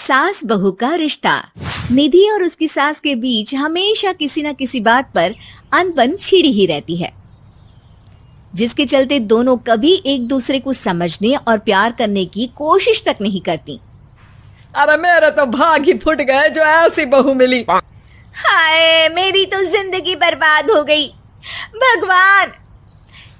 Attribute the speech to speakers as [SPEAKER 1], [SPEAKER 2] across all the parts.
[SPEAKER 1] सास बहू का रिश्ता। निधि और उसकी सास के बीच हमेशा किसी न किसी बात पर अनबन छिड़ी ही रहती है, जिसके चलते दोनों कभी एक दूसरे को समझने और प्यार करने की कोशिश तक नहीं करती।
[SPEAKER 2] अरे मेरे तो भाग ही फुट गए जो ऐसी बहू मिली।
[SPEAKER 1] हाय, मेरी तो जिंदगी बर्बाद हो गई। भगवान,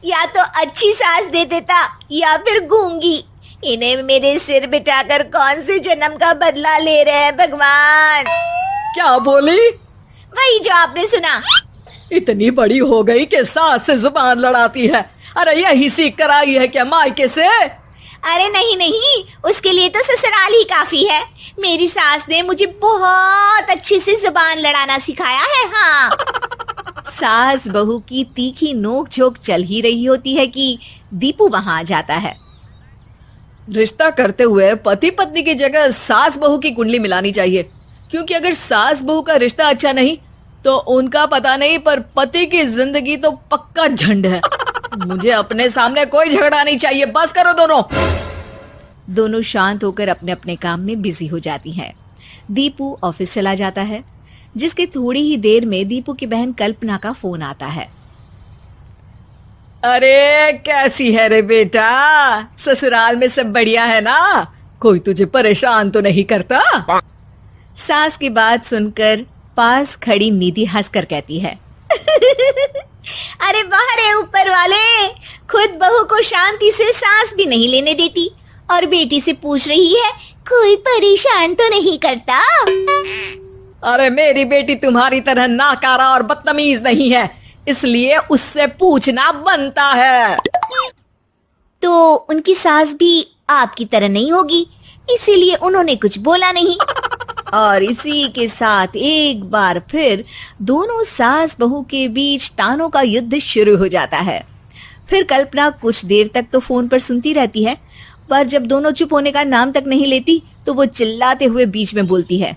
[SPEAKER 1] या तो अच्छी सास दे देता या फिर गूंगी। इन्हें मेरे सिर बिठाकर कौन से जन्म का बदला ले रहे हैं भगवान।
[SPEAKER 2] क्या बोली?
[SPEAKER 1] वही जो आपने सुना।
[SPEAKER 2] इतनी बड़ी हो गई कि सास से जुबान लड़ाती है। अरे यही सीख कर आई है क्या मायके से?
[SPEAKER 1] अरे नहीं नहीं, उसके लिए तो ससुराल ही काफी है। मेरी सास ने मुझे बहुत अच्छे से जुबान लड़ाना सिखाया है। हाँ। सास बहू की तीखी नोक-झोंक चल ही रही होती है कि दीपू वहां आ जाता है।
[SPEAKER 2] रिश्ता करते हुए पति पत्नी की जगह सास बहू की कुंडली मिलानी चाहिए, क्योंकि अगर सास बहू का रिश्ता अच्छा नहीं तो उनका पता नहीं, पर पति की जिंदगी तो पक्का झंड है। मुझे अपने सामने कोई झगड़ा नहीं चाहिए, बस करो दोनों।
[SPEAKER 1] दोनों शांत होकर अपने अपने काम में बिजी हो जाती हैं। दीपू ऑफिस चला जाता है, जिसके थोड़ी ही देर में दीपू की बहन कल्पना का फोन आता है।
[SPEAKER 2] अरे कैसी है रे बेटा? ससुराल में सब बढ़िया है ना? कोई तुझे परेशान तो नहीं करता?
[SPEAKER 1] सास की बात सुनकर पास खड़ी निधि हंसकर कहती है, अरे वाह रे ऊपर वाले, खुद बहू को शांति से सांस भी नहीं लेने देती और बेटी से पूछ रही है कोई परेशान तो नहीं करता।
[SPEAKER 2] अरे मेरी बेटी तुम्हारी तरह नाकारा और बदतमीज नहीं है, इसलिए उससे पूछना बनता है।
[SPEAKER 1] तो उनकी सास भी आपकी तरह नहीं होगी, इसीलिए उन्होंने कुछ बोला नहीं। और इसी के साथ एक बार फिर दोनों सास बहू के बीच तानों का युद्ध शुरू हो जाता है। फिर कल्पना कुछ देर तक तो फोन पर सुनती रहती है, पर जब दोनों चुप होने का नाम तक नहीं लेती तो वो चिल्लाते हुए बीच में बोलती है,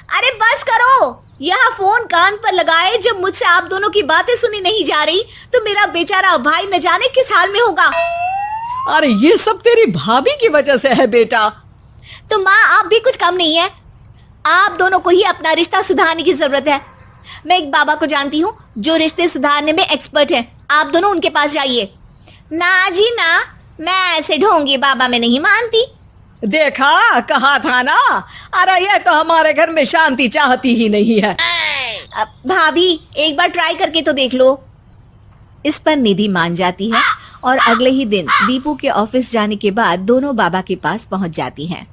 [SPEAKER 1] अरे बस करो, यहाँ फोन कान पर लगाए जब मुझसे आप दोनों की बातें सुनी नहीं जा रही तो मेरा बेचारा भाई न जाने किस हाल में होगा।
[SPEAKER 2] अरे ये सब तेरी भाभी की वजह से है बेटा।
[SPEAKER 1] तो माँ, आप भी कुछ कम नहीं है। आप दोनों को ही अपना रिश्ता सुधारने की जरूरत है। मैं एक बाबा को जानती हूँ जो रिश्ते सुधारने में एक्सपर्ट हैं। आप दोनों उनके पास जाइए। ना जी ना, मैं ऐसे ढोंगी बाबा में नहीं मानती।
[SPEAKER 2] देखा, कहा था ना। अरे ये तो हमारे घर में शांति चाहती ही नहीं है।
[SPEAKER 1] भाभी, एक बार ट्राई करके तो देख लो। इस पर निधि मान जाती है और अगले ही दिन दीपू के ऑफिस जाने के बाद दोनों बाबा के पास पहुंच जाती हैं।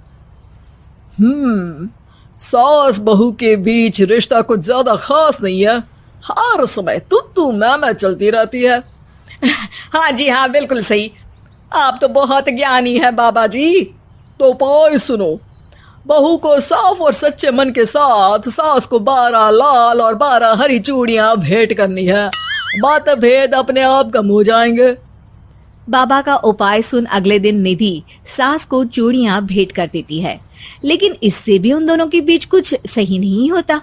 [SPEAKER 2] सास बहू के बीच रिश्ता कुछ ज्यादा खास नहीं है। हर समय तू मैं चलती रहती है। हाँ जी हाँ, बिल्कुल सही। आप तो बहुत ज्ञानी है बाबा जी। तो उपाय सुनो, बहू को साफ और सच्चे मन के साथ सास को 12 लाल और 12 हरी चूड़ियां भेंट करनी है। बात भेद अपने आप कम हो जाएंगे।
[SPEAKER 1] बाबा का उपाय सुन अगले दिन निधि सास को चूड़ियां भेंट कर देती है, लेकिन इससे भी उन दोनों के बीच कुछ सही नहीं होता।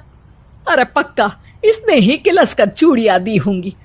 [SPEAKER 2] अरे पक्का इसने ही किलस कर चूड़ियां दी होंगी।